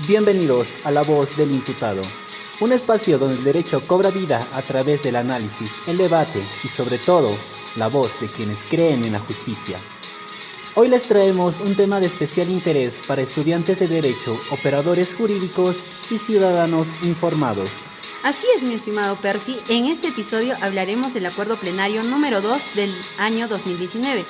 Bienvenidos a La Voz del Imputado, un espacio donde el derecho cobra vida a través del análisis, el debate y sobre todo, la voz de quienes creen en la justicia. Hoy les traemos un tema de especial interés para estudiantes de derecho, operadores jurídicos y ciudadanos informados. Así es, mi estimado Percy. En este episodio hablaremos del acuerdo plenario número 2 del año 2019,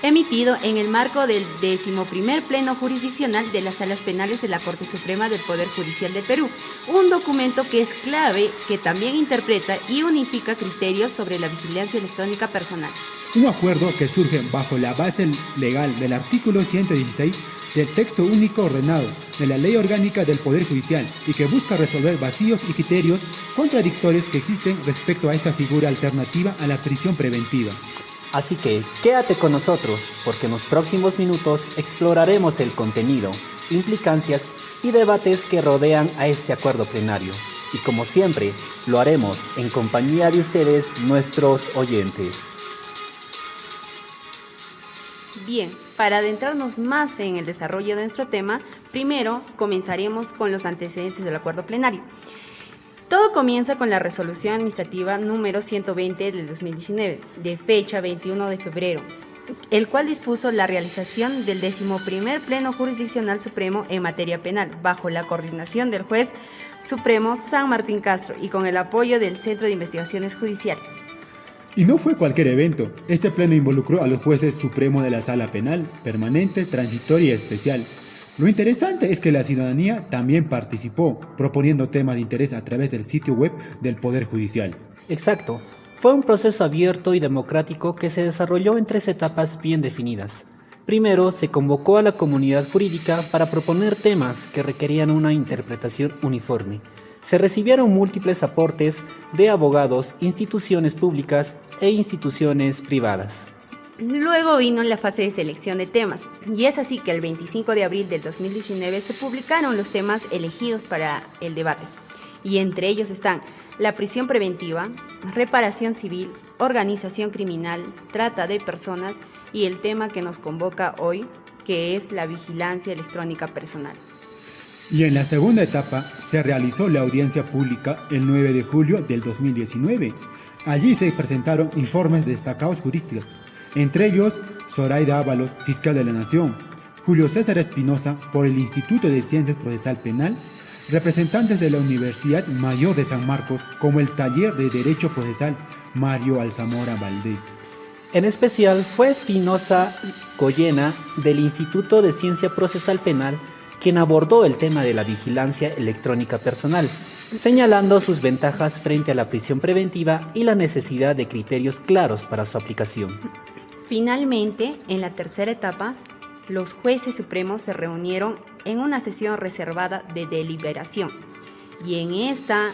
emitido en el marco del 11º Pleno Jurisdiccional de las Salas Penales de la Corte Suprema del Poder Judicial de Perú, un documento que es clave, que también interpreta y unifica criterios sobre la vigilancia electrónica personal. Un acuerdo que surge bajo la base legal del artículo 116 del texto único ordenado de la Ley Orgánica del Poder Judicial y que busca resolver vacíos y criterios contradictorios que existen respecto a esta figura alternativa a la prisión preventiva. Así que quédate con nosotros porque en los próximos minutos exploraremos el contenido, implicancias y debates que rodean a este acuerdo plenario. Y como siempre, lo haremos en compañía de ustedes, nuestros oyentes. Bien, para adentrarnos más en el desarrollo de nuestro tema, primero comenzaremos con los antecedentes del acuerdo plenario. Todo comienza con la resolución administrativa número 120 del 2019, de fecha 21 de febrero, el cual dispuso la realización del 11º Pleno Jurisdiccional Supremo en materia penal, bajo la coordinación del juez supremo San Martín Castro y con el apoyo del Centro de Investigaciones Judiciales. Y no fue cualquier evento. Este pleno involucró a los jueces supremos de la Sala Penal, permanente, transitoria y especial. Lo interesante es que la ciudadanía también participó, proponiendo temas de interés a través del sitio web del Poder Judicial. Exacto. Fue un proceso abierto y democrático que se desarrolló en 3 etapas bien definidas. Primero, se convocó a la comunidad jurídica para proponer temas que requerían una interpretación uniforme. Se recibieron múltiples aportes de abogados, instituciones públicas e instituciones privadas. Luego vino la fase de selección de temas, y es así que el 25 de abril del 2019 se publicaron los temas elegidos para el debate, y entre ellos están la prisión preventiva, reparación civil, organización criminal, trata de personas y el tema que nos convoca hoy, que es la vigilancia electrónica personal. Y en la segunda etapa se realizó la audiencia pública el 9 de julio del 2019. Allí se presentaron informes destacados jurísticos, entre ellos Zoraida Ábalos, fiscal de la Nación, Julio César Espinosa por el Instituto de Ciencias Procesal Penal, representantes de la Universidad Mayor de San Marcos como el Taller de Derecho Procesal Mario Alzamora Valdés. En especial fue Espinosa Goyena del Instituto de Ciencia Procesal Penal quien abordó el tema de la vigilancia electrónica personal, señalando sus ventajas frente a la prisión preventiva y la necesidad de criterios claros para su aplicación. Finalmente, en la tercera etapa, los jueces supremos se reunieron en una sesión reservada de deliberación y en esta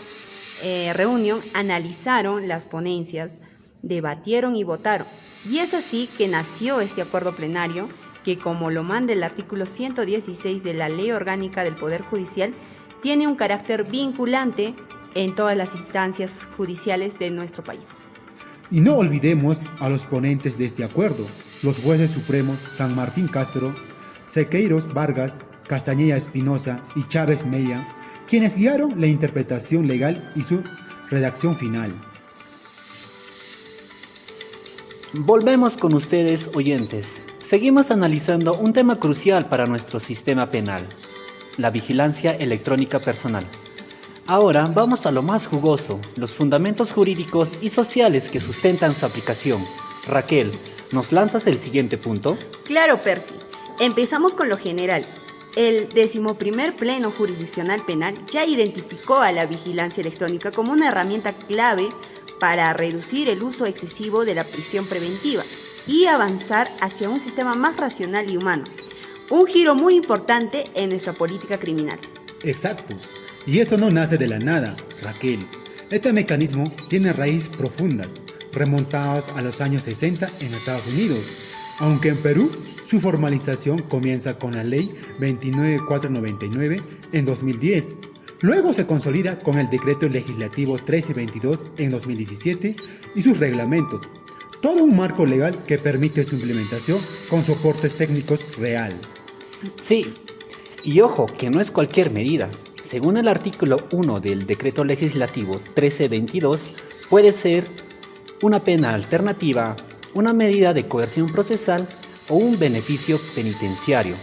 reunión analizaron las ponencias, debatieron y votaron. Y es así que nació este acuerdo plenario que, como lo manda el artículo 116 de la Ley Orgánica del Poder Judicial, tiene un carácter vinculante en todas las instancias judiciales de nuestro país. Y no olvidemos a los ponentes de este acuerdo, los jueces supremos San Martín Castro, Sequeiros Vargas, Castañeda Espinosa y Chávez Mella, quienes guiaron la interpretación legal y su redacción final. Volvemos con ustedes, oyentes. Seguimos analizando un tema crucial para nuestro sistema penal, la vigilancia electrónica personal. Ahora vamos a lo más jugoso, los fundamentos jurídicos y sociales que sustentan su aplicación. Raquel, ¿nos lanzas el siguiente punto? Claro, Percy. Empezamos con lo general. El 11º Pleno Jurisdiccional Penal ya identificó a la vigilancia electrónica como una herramienta clave para reducir el uso excesivo de la prisión preventiva y avanzar hacia un sistema más racional y humano. Un giro muy importante en nuestra política criminal. Exacto. Y esto no nace de la nada, Raquel. Este mecanismo tiene raíces profundas, remontadas a los años 60 en Estados Unidos, aunque en Perú su formalización comienza con la Ley 29499 en 2010. Luego se consolida con el Decreto Legislativo 1322 en 2017 y sus reglamentos. Todo un marco legal que permite su implementación con soportes técnicos real. Sí, Y ojo, que no es cualquier medida. Según el artículo 1 del Decreto Legislativo 1322, puede ser una pena alternativa, una medida de coerción procesal o un beneficio penitenciario.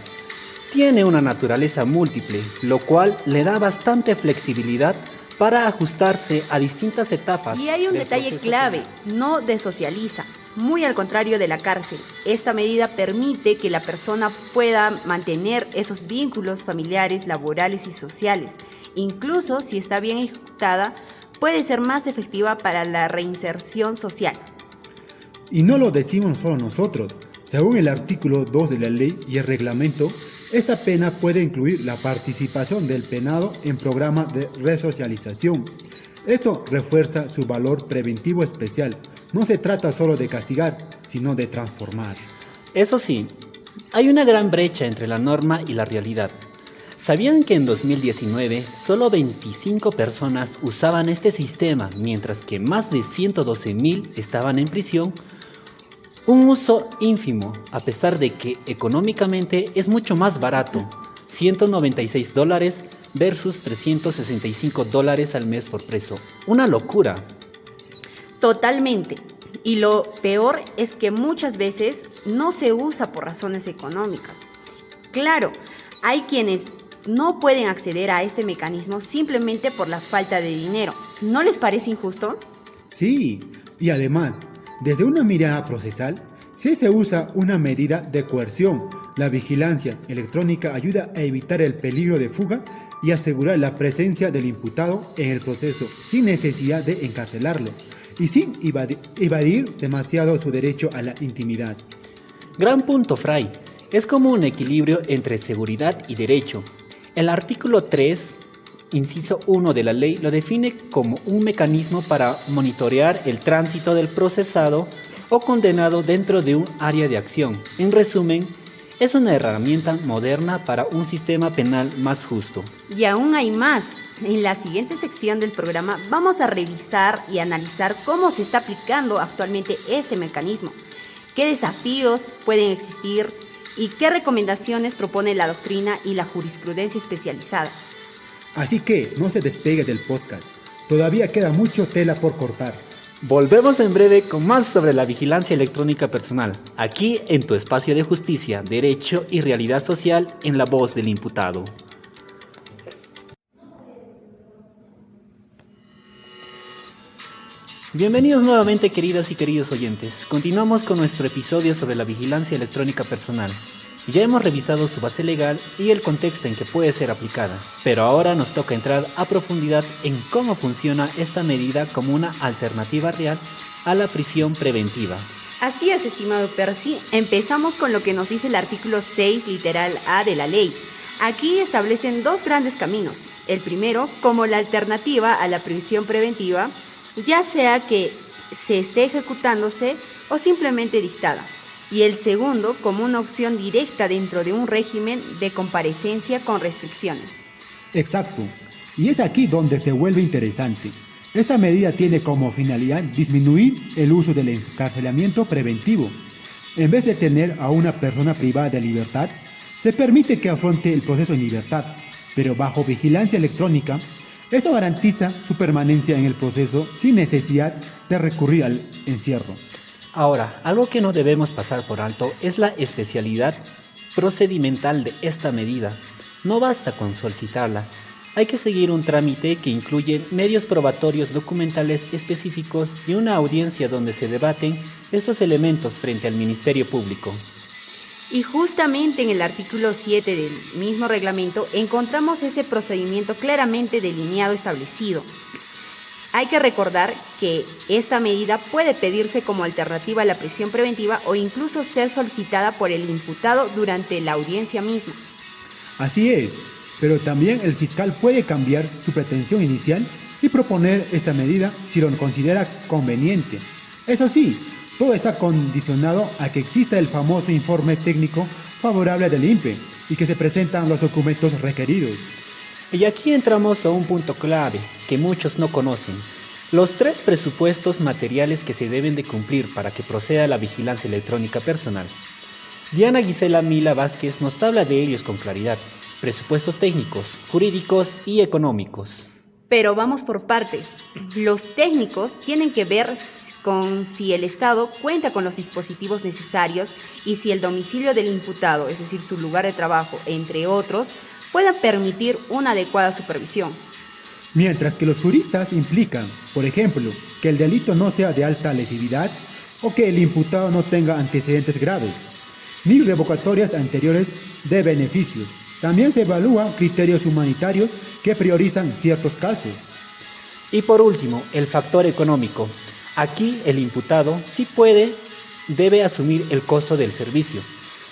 Tiene una naturaleza múltiple, lo cual le da bastante flexibilidad para ajustarse a distintas etapas. Y hay un del detalle proceso clave, penal. no desocializa. Muy al contrario de la cárcel, esta medida permite que la persona pueda mantener esos vínculos familiares, laborales y sociales. Incluso si está bien ejecutada, puede ser más efectiva para la reinserción social. Y no lo decimos solo nosotros. Según el artículo 2 de la ley y el reglamento, esta pena puede incluir la participación del penado en programas de resocialización. Esto refuerza su valor preventivo especial. No se trata solo de castigar, sino de transformar. Eso sí, hay una gran brecha entre la norma y la realidad. ¿Sabían que en 2019 solo 25 personas usaban este sistema, mientras que más de 112,000 estaban en prisión? Un uso ínfimo, a pesar de que económicamente es mucho más barato, $196 versus $365 al mes por preso. Una locura. Totalmente. Y lo peor es que muchas veces no se usa por razones económicas. Claro, hay quienes no pueden acceder a este mecanismo simplemente por la falta de dinero. ¿No les parece injusto? Sí, y además, desde una mirada procesal, si se usa una medida de coerción, la vigilancia electrónica ayuda a evitar el peligro de fuga y asegurar la presencia del imputado en el proceso sin necesidad de encarcelarlo y sin evadir demasiado su derecho a la intimidad. Gran punto, Fray. Es como un equilibrio entre seguridad y derecho. El artículo 3, inciso 1 de la ley lo define como un mecanismo para monitorear el tránsito del procesado o condenado dentro de un área de acción. En resumen, es una herramienta moderna para un sistema penal más justo. Y aún hay más. En la siguiente sección del programa vamos a revisar y analizar cómo se está aplicando actualmente este mecanismo, qué desafíos pueden existir y qué recomendaciones propone la doctrina y la jurisprudencia especializada. Así que no se despegue del podcast. Todavía queda mucho tela por cortar. Volvemos en breve con más sobre la vigilancia electrónica personal, aquí en tu espacio de justicia, derecho y realidad social en la voz del imputado. Bienvenidos nuevamente, queridas y queridos oyentes. Continuamos con nuestro episodio sobre la vigilancia electrónica personal. Ya hemos revisado su base legal y el contexto en que puede ser aplicada, pero ahora nos toca entrar a profundidad en cómo funciona esta medida como una alternativa real a la prisión preventiva. Así es, estimado Percy, empezamos con lo que nos dice el artículo 6, literal A de la ley. Aquí establecen dos grandes caminos. El primero, como la alternativa a la prisión preventiva, ya sea que se esté ejecutándose o simplemente dictada. Y el segundo, como una opción directa dentro de un régimen de comparecencia con restricciones. Exacto. Y es aquí donde se vuelve interesante. Esta medida tiene como finalidad disminuir el uso del encarcelamiento preventivo. En vez de tener a una persona privada de libertad, se permite que afronte el proceso en libertad, pero bajo vigilancia electrónica. Esto garantiza su permanencia en el proceso sin necesidad de recurrir al encierro. Ahora, algo que no debemos pasar por alto es la especialidad procedimental de esta medida. No basta con solicitarla. Hay que seguir un trámite que incluye medios probatorios documentales específicos y una audiencia donde se debaten estos elementos frente al Ministerio Público. Y justamente en el artículo 7 del mismo reglamento encontramos ese procedimiento claramente delineado establecido. Hay que recordar que esta medida puede pedirse como alternativa a la prisión preventiva o incluso ser solicitada por el imputado durante la audiencia misma. Así es, pero también el fiscal puede cambiar su pretensión inicial y proponer esta medida si lo considera conveniente. Eso sí, todo está condicionado a que exista el famoso informe técnico favorable del INPE y que se presentan los documentos requeridos. Y aquí entramos a un punto clave que muchos no conocen. Los 3 presupuestos materiales que se deben de cumplir para que proceda la vigilancia electrónica personal. Diana Gisela Mila Vázquez nos habla de ellos con claridad. presupuestos técnicos, jurídicos y económicos. Pero vamos por partes. Los técnicos tienen que ver con si el Estado cuenta con los dispositivos necesarios y si el domicilio del imputado, es decir, su lugar de trabajo, entre otros, pueda permitir una adecuada supervisión. Mientras que los juristas implican, por ejemplo, que el delito no sea de alta lesividad o que el imputado no tenga antecedentes graves, ni revocatorias anteriores de beneficios. También se evalúan criterios humanitarios que priorizan ciertos casos. Y por último, el factor económico. Aquí el imputado sí debe asumir el costo del servicio,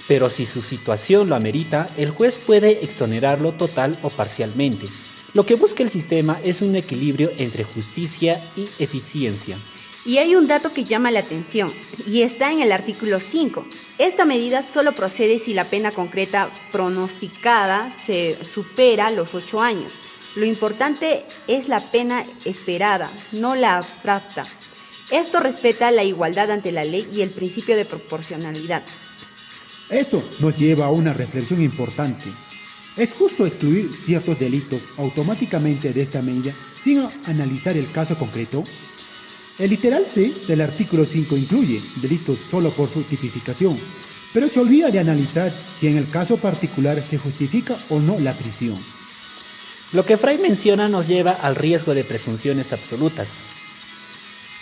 pero si su situación lo amerita, el juez puede exonerarlo total o parcialmente. Lo que busca el sistema es un equilibrio entre justicia y eficiencia. Y hay un dato que llama la atención, y está en el artículo 5. Esta medida solo procede si la pena concreta pronosticada se supera los 8 años. Lo importante es la pena esperada, no la abstracta. Esto respeta la igualdad ante la ley y el principio de proporcionalidad. Eso nos lleva a una reflexión importante. ¿Es justo excluir ciertos delitos automáticamente de esta medida sin analizar el caso concreto? El literal C del artículo 5 incluye delitos solo por su tipificación, pero se olvida de analizar si en el caso particular se justifica o no la prisión. Lo que Fray menciona nos lleva al riesgo de presunciones absolutas.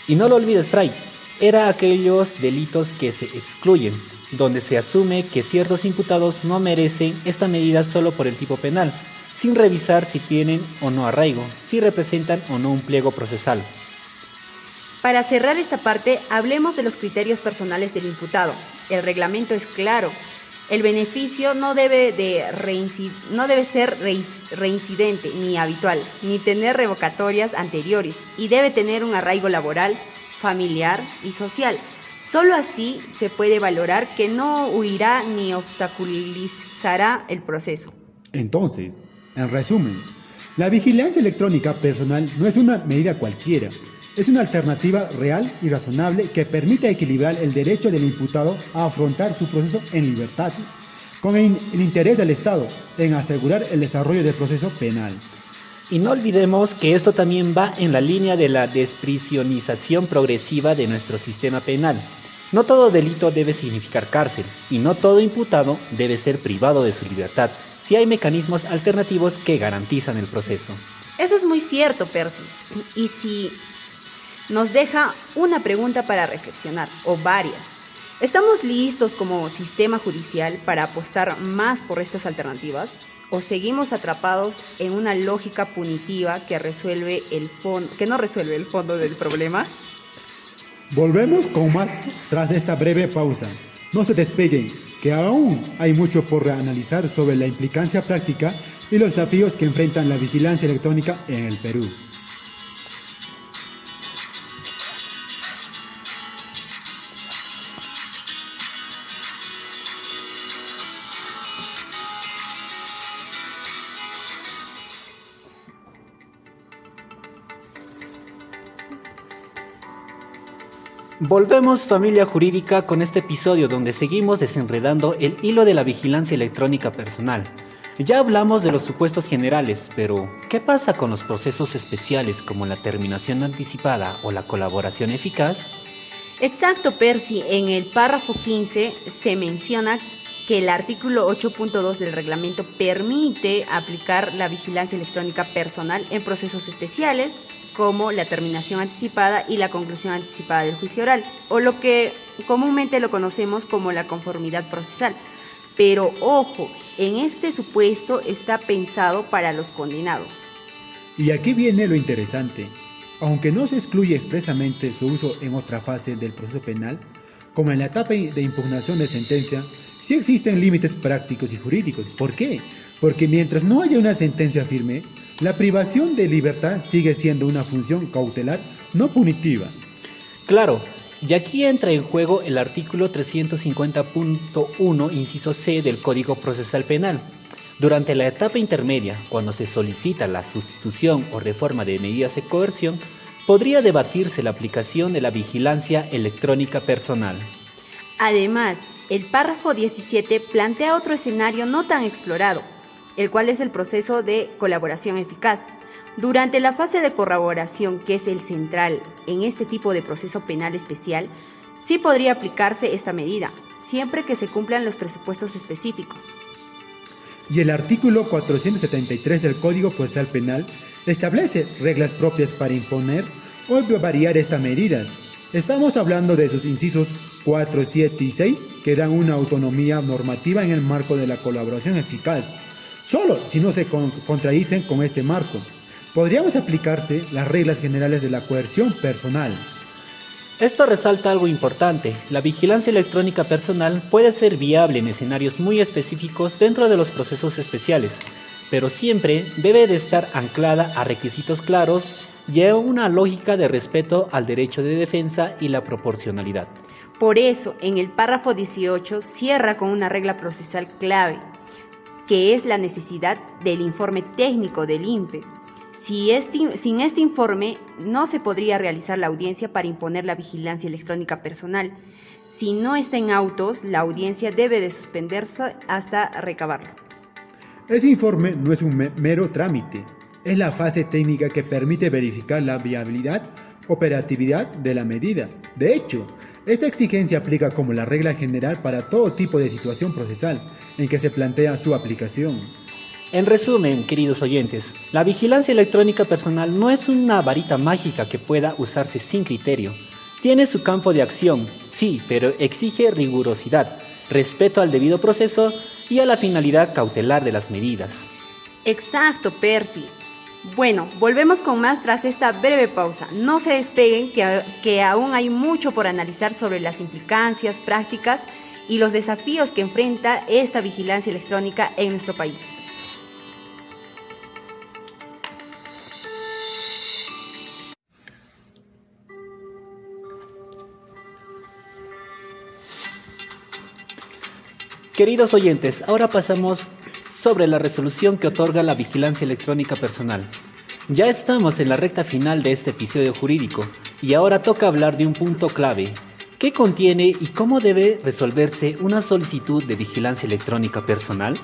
Y no lo olvides, Fray, era aquellos delitos que se excluyen, donde se asume que ciertos imputados no merecen esta medida solo por el tipo penal, sin revisar si tienen o no arraigo, si representan o no un pliego procesal. Para cerrar esta parte, hablemos de los criterios personales del imputado. El reglamento es claro. El beneficio no debe ser reincidente ni habitual, ni tener revocatorias anteriores, y debe tener un arraigo laboral, familiar y social. Solo así se puede valorar que no huirá ni obstaculizará el proceso. Entonces, en resumen, la vigilancia electrónica personal no es una medida cualquiera. Es una alternativa real y razonable que permite equilibrar el derecho del imputado a afrontar su proceso en libertad, con el interés del Estado en asegurar el desarrollo del proceso penal. Y no olvidemos que esto también va en la línea de la desprisionización progresiva de nuestro sistema penal. No todo delito debe significar cárcel, y no todo imputado debe ser privado de su libertad, si hay mecanismos alternativos que garantizan el proceso. Eso es muy cierto, Percy. Y si nos deja una pregunta para reflexionar, o varias. ¿Estamos listos como sistema judicial para apostar más por estas alternativas? ¿O seguimos atrapados en una lógica punitiva que no resuelve el fondo del problema? Volvemos con más tras esta breve pausa. No se despeguen, que aún hay mucho por analizar sobre la implicancia práctica y los desafíos que enfrentan la vigilancia electrónica en el Perú. Volvemos, familia jurídica, con este episodio donde seguimos desenredando el hilo de la vigilancia electrónica personal. Ya hablamos de los supuestos generales, pero ¿qué pasa con los procesos especiales como la terminación anticipada o la colaboración eficaz? Exacto, Percy. En el párrafo 15 se menciona que el artículo 8.2 del reglamento permite aplicar la vigilancia electrónica personal en procesos especiales, como la terminación anticipada y la conclusión anticipada del juicio oral, o lo que comúnmente lo conocemos como la conformidad procesal. Pero ojo, en este supuesto está pensado para los condenados. Y aquí viene lo interesante. Aunque no se excluye expresamente su uso en otra fase del proceso penal, como en la etapa de impugnación de sentencia, sí existen límites prácticos y jurídicos. ¿Por qué? Porque mientras no haya una sentencia firme, la privación de libertad sigue siendo una función cautelar no punitiva. Claro, y aquí entra en juego el artículo 350.1, inciso C del Código Procesal Penal. Durante la etapa intermedia, cuando se solicita la sustitución o reforma de medidas de coerción, podría debatirse la aplicación de la vigilancia electrónica personal. Además, el párrafo 17 plantea otro escenario no tan explorado, el cual es el proceso de colaboración eficaz. Durante la fase de corroboración, que es el central en este tipo de proceso penal especial, sí podría aplicarse esta medida, siempre que se cumplan los presupuestos específicos. Y el artículo 473 del Código Procesal Penal establece reglas propias para imponer o variar esta medida. Estamos hablando de sus incisos 4, 7 y 6, que dan una autonomía normativa en el marco de la colaboración eficaz, solo si no se contradicen con este marco. Podríamos aplicarse las reglas generales de la coerción personal. Esto resalta algo importante: la vigilancia electrónica personal puede ser viable en escenarios muy específicos dentro de los procesos especiales, pero siempre debe de estar anclada a requisitos claros y a una lógica de respeto al derecho de defensa y la proporcionalidad. Por eso, en el párrafo 18 cierra con una regla procesal clave, que es la necesidad del informe técnico del INPE. Sin este informe, no se podría realizar la audiencia para imponer la vigilancia electrónica personal. Si no está en autos, la audiencia debe de suspenderse hasta recabarlo. Ese informe no es un mero trámite, es la fase técnica que permite verificar la viabilidad, operatividad de la medida. De hecho, esta exigencia aplica como la regla general para todo tipo de situación procesal en que se plantea su aplicación. En resumen, queridos oyentes, la vigilancia electrónica personal no es una varita mágica que pueda usarse sin criterio. Tiene su campo de acción, sí, pero exige rigurosidad, respeto al debido proceso y a la finalidad cautelar de las medidas. Exacto, Percy. Bueno, volvemos con más tras esta breve pausa. No se despeguen, que aún hay mucho por analizar sobre las implicancias prácticas y los desafíos que enfrenta esta vigilancia electrónica en nuestro país. Queridos oyentes, ahora pasamos sobre la resolución que otorga la vigilancia electrónica personal. Ya estamos en la recta final de este episodio jurídico y ahora toca hablar de un punto clave. ¿Qué contiene y cómo debe resolverse una solicitud de vigilancia electrónica personal?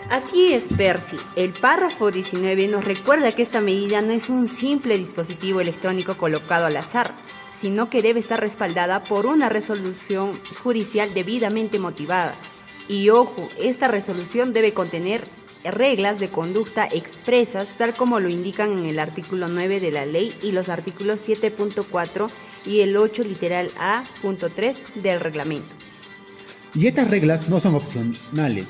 Así es, Percy. El párrafo 19 nos recuerda que esta medida no es un simple dispositivo electrónico colocado al azar, sino que debe estar respaldada por una resolución judicial debidamente motivada. Y ojo, esta resolución debe contener reglas de conducta expresas tal como lo indican en el artículo 9 de la ley y los artículos 7.4 y el 8 literal A.3 del reglamento. Y estas reglas no son opcionales.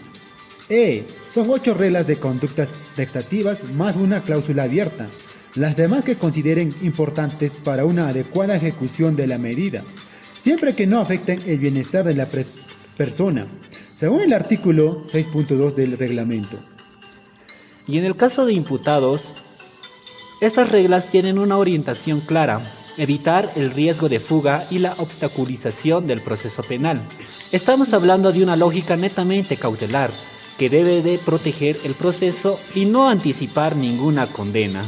Son 8 reglas de conductas textativas más una cláusula abierta. Las demás que consideren importantes para una adecuada ejecución de la medida, siempre que no afecten el bienestar de la persona, según el artículo 6.2 del reglamento. Y en el caso de imputados, estas reglas tienen una orientación clara: evitar el riesgo de fuga y la obstaculización del proceso penal. Estamos hablando de una lógica netamente cautelar, que debe de proteger el proceso y no anticipar ninguna condena.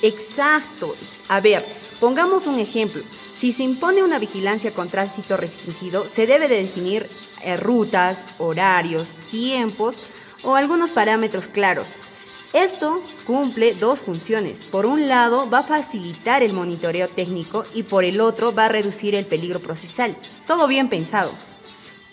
Exacto. A ver, pongamos un ejemplo. Si se impone una vigilancia con tránsito restringido, se debe de definir rutas, horarios, tiempos o algunos parámetros claros. Esto cumple dos funciones. Por un lado, va a facilitar el monitoreo técnico y por el otro va a reducir el peligro procesal. Todo bien pensado.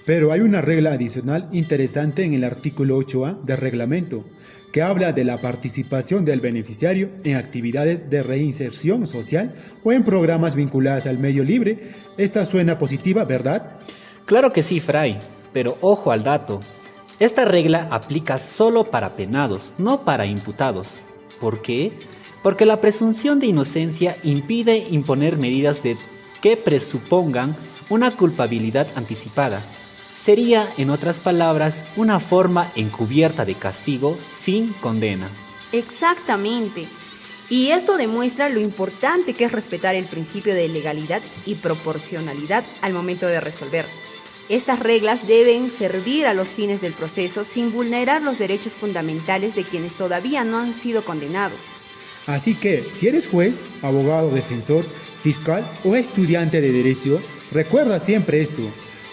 Pero hay una regla adicional interesante en el artículo 8A del reglamento, que habla de la participación del beneficiario en actividades de reinserción social o en programas vinculados al medio libre. Esta suena positiva, ¿verdad? Claro que sí, Fray, pero ojo al dato. Esta regla aplica solo para penados, no para imputados. ¿Por qué? Porque la presunción de inocencia impide imponer medidas que presupongan una culpabilidad anticipada. Sería, en otras palabras, una forma encubierta de castigo sin condena. Exactamente. Y esto demuestra lo importante que es respetar el principio de legalidad y proporcionalidad al momento de resolver. Estas reglas deben servir a los fines del proceso sin vulnerar los derechos fundamentales de quienes todavía no han sido condenados. Así que, si eres juez, abogado, defensor, fiscal o estudiante de derecho, recuerda siempre esto.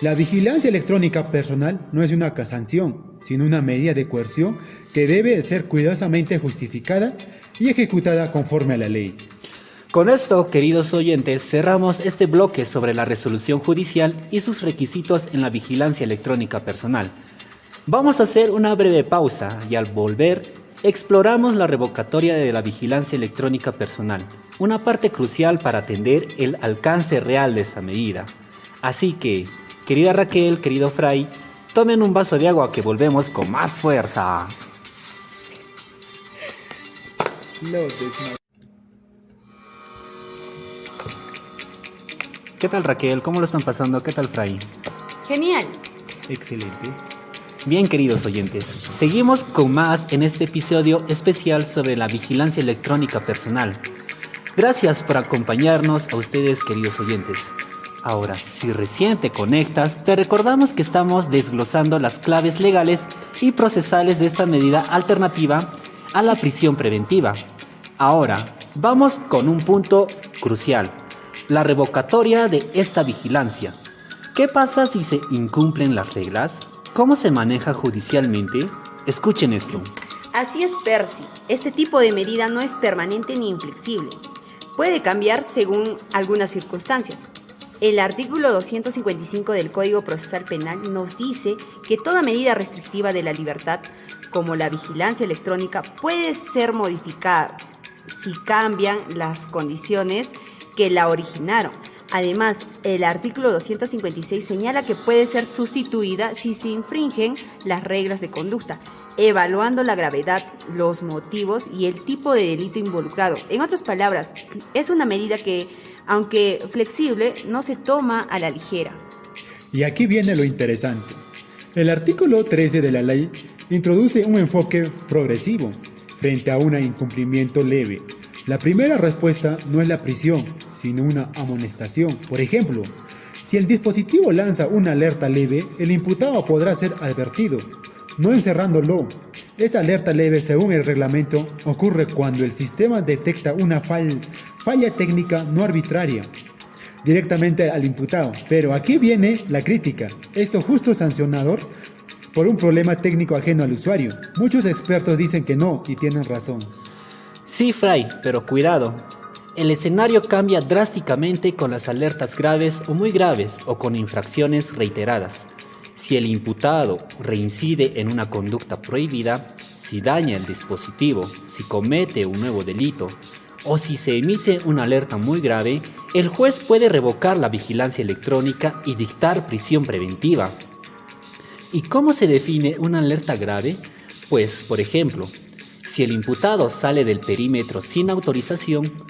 La vigilancia electrónica personal no es una sanción, sino una medida de coerción que debe ser cuidadosamente justificada y ejecutada conforme a la ley. Con esto, queridos oyentes, cerramos este bloque sobre la resolución judicial y sus requisitos en la vigilancia electrónica personal. Vamos a hacer una breve pausa y al volver exploramos la revocatoria de la vigilancia electrónica personal, una parte crucial para atender el alcance real de esa medida. Así que, querida Raquel, querido Fray, tomen un vaso de agua que volvemos con más fuerza. ¿Qué tal, Raquel? ¿Cómo lo están pasando? ¿Qué tal, Fray? Genial. Excelente. Bien, queridos oyentes, seguimos con más en este episodio especial sobre la vigilancia electrónica personal. Gracias por acompañarnos a ustedes, queridos oyentes. Ahora, si recién te conectas, te recordamos que estamos desglosando las claves legales y procesales de esta medida alternativa a la prisión preventiva. Ahora, vamos con un punto crucial, la revocatoria de esta vigilancia. ¿Qué pasa si se incumplen las reglas? ¿Cómo se maneja judicialmente? Escuchen esto. Así es, Percy. Este tipo de medida no es permanente ni inflexible. Puede cambiar según algunas circunstancias. El artículo 255 del Código Procesal Penal nos dice que toda medida restrictiva de la libertad, como la vigilancia electrónica, puede ser modificada si cambian las condiciones que la originaron. Además, el artículo 256 señala que puede ser sustituida si se infringen las reglas de conducta, evaluando la gravedad, los motivos y el tipo de delito involucrado. En otras palabras, es una medida que, aunque flexible, no se toma a la ligera. Y aquí viene lo interesante. El artículo 13 de la ley introduce un enfoque progresivo frente a un incumplimiento leve. La primera respuesta no es la prisión, sino una amonestación. Por ejemplo, si el dispositivo lanza una alerta leve, el imputado podrá ser advertido, no encerrándolo. Esta alerta leve, según el reglamento, ocurre cuando el sistema detecta una falla técnica no arbitraria directamente al imputado. Pero aquí viene la crítica. Esto justo sancionador por un problema técnico ajeno al usuario. Muchos expertos dicen que no y tienen razón. Sí, Fray, pero cuidado. El escenario cambia drásticamente con las alertas graves o muy graves o con infracciones reiteradas. Si el imputado reincide en una conducta prohibida, si daña el dispositivo, si comete un nuevo delito o si se emite una alerta muy grave, el juez puede revocar la vigilancia electrónica y dictar prisión preventiva. ¿Y cómo se define una alerta grave? Pues, por ejemplo, si el imputado sale del perímetro sin autorización,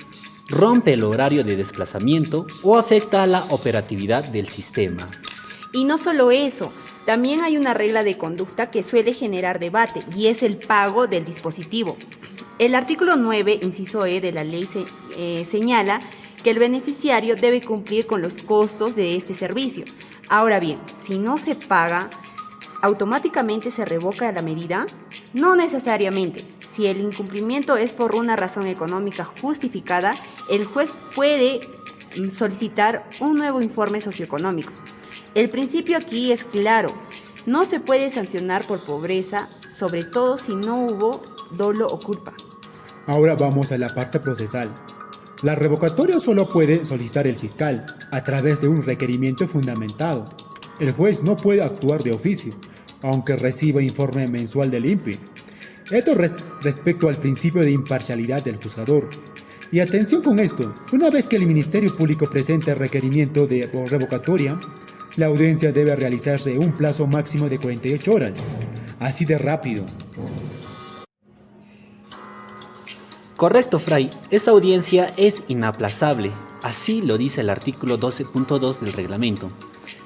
rompe el horario de desplazamiento o afecta a la operatividad del sistema. Y no solo eso, también hay una regla de conducta que suele generar debate y es el pago del dispositivo. El artículo 9, inciso E de la ley señala que el beneficiario debe cumplir con los costos de este servicio. Ahora bien, si no se paga, ¿automáticamente se revoca la medida? No necesariamente. Si el incumplimiento es por una razón económica justificada, el juez puede solicitar un nuevo informe socioeconómico. El principio aquí es claro, no se puede sancionar por pobreza, sobre todo si no hubo dolo o culpa. Ahora vamos a la parte procesal. La revocatoria solo puede solicitar el fiscal a través de un requerimiento fundamentado. El juez no puede actuar de oficio, aunque reciba informe mensual del INPI. Esto respecto al principio de imparcialidad del juzgador. Y atención con esto, una vez que el Ministerio Público presente el requerimiento de revocatoria, la audiencia debe realizarse en un plazo máximo de 48 horas. Así de rápido. Correcto, Fray. Esa audiencia es inaplazable. Así lo dice el artículo 12.2 del reglamento.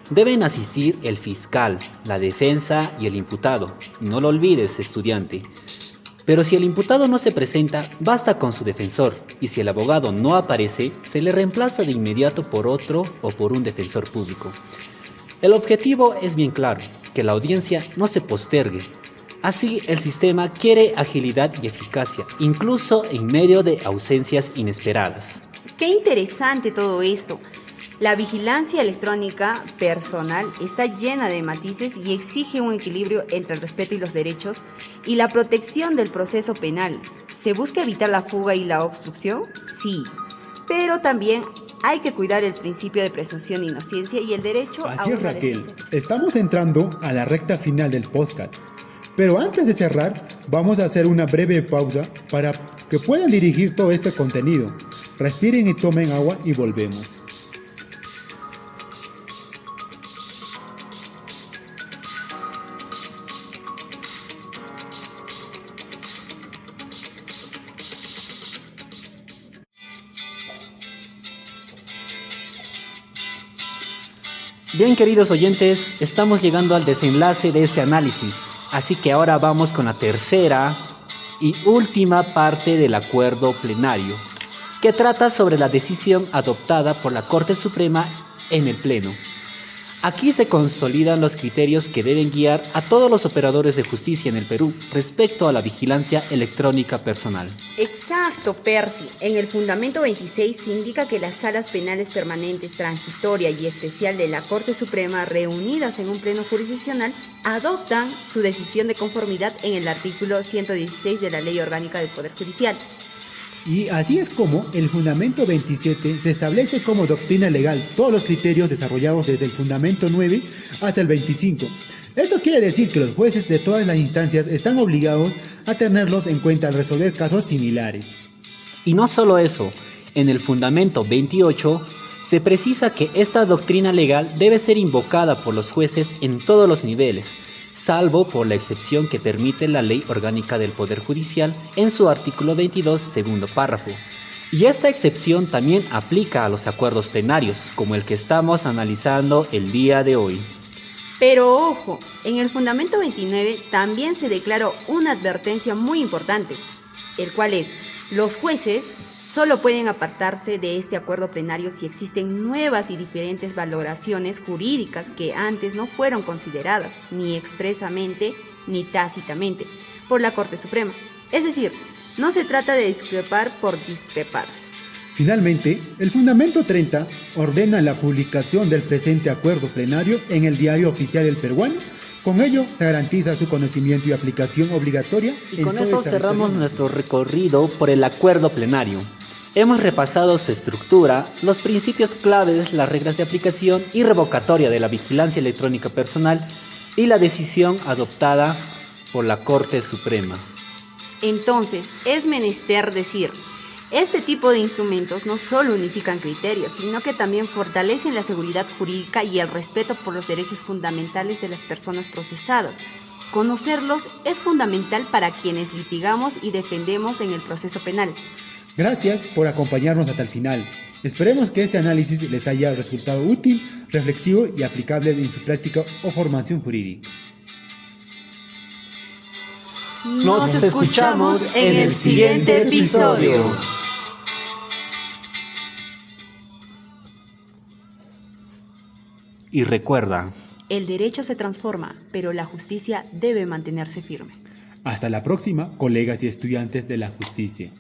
Deben asistir el fiscal, la defensa y el imputado. No lo olvides, estudiante. Pero si el imputado no se presenta, basta con su defensor, y si el abogado no aparece, se le reemplaza de inmediato por otro o por un defensor público. El objetivo es bien claro, que la audiencia no se postergue. Así, el sistema quiere agilidad y eficacia, incluso en medio de ausencias inesperadas. Qué interesante todo esto. La vigilancia electrónica personal está llena de matices y exige un equilibrio entre el respeto y los derechos y la protección del proceso penal. ¿Se busca evitar la fuga y la obstrucción? Sí, pero también hay que cuidar el principio de presunción de inocencia y el derecho a Así es, una Raquel. defensa. Estamos entrando a la recta final del podcast. Pero antes de cerrar, vamos a hacer una breve pausa para que puedan dirigir todo este contenido. Respiren y tomen agua y volvemos. Bien, queridos oyentes, estamos llegando al desenlace de este análisis, así que ahora vamos con la tercera y última parte del acuerdo plenario, que trata sobre la decisión adoptada por la Corte Suprema en el Pleno. Aquí se consolidan los criterios que deben guiar a todos los operadores de justicia en el Perú respecto a la vigilancia electrónica personal. Exacto, Percy. En el fundamento 26 se indica que las salas penales permanentes, transitoria y especial de la Corte Suprema, reunidas en un pleno jurisdiccional, adoptan su decisión de conformidad en el artículo 116 de la Ley Orgánica del Poder Judicial. Y así es como el Fundamento 27 se establece como doctrina legal todos los criterios desarrollados desde el Fundamento 9 hasta el 25. Esto quiere decir que los jueces de todas las instancias están obligados a tenerlos en cuenta al resolver casos similares. Y no solo eso, en el Fundamento 28 se precisa que esta doctrina legal debe ser invocada por los jueces en todos los niveles, salvo por la excepción que permite la Ley Orgánica del Poder Judicial en su artículo 22, segundo párrafo. Y esta excepción también aplica a los acuerdos plenarios, como el que estamos analizando el día de hoy. Pero ojo, en el fundamento 29 también se declaró una advertencia muy importante, el cual es: los jueces solo pueden apartarse de este acuerdo plenario si existen nuevas y diferentes valoraciones jurídicas que antes no fueron consideradas, ni expresamente ni tácitamente, por la Corte Suprema. Es decir, no se trata de discrepar por discrepar. Finalmente, el Fundamento 30 ordena la publicación del presente acuerdo plenario en el Diario Oficial del Peruano. Con ello se garantiza su conocimiento y aplicación obligatoria. Y con eso cerramos nuestro recorrido por el acuerdo plenario. Hemos repasado su estructura, los principios claves, las reglas de aplicación y revocatoria de la vigilancia electrónica personal y la decisión adoptada por la Corte Suprema. Entonces, es menester decir, este tipo de instrumentos no solo unifican criterios, sino que también fortalecen la seguridad jurídica y el respeto por los derechos fundamentales de las personas procesadas. Conocerlos es fundamental para quienes litigamos y defendemos en el proceso penal. Gracias por acompañarnos hasta el final. Esperemos que este análisis les haya resultado útil, reflexivo y aplicable en su práctica o formación jurídica. Nos escuchamos en el siguiente episodio. Y recuerda, El derecho se transforma, pero la justicia debe mantenerse firme. Hasta la próxima, colegas y estudiantes de la justicia.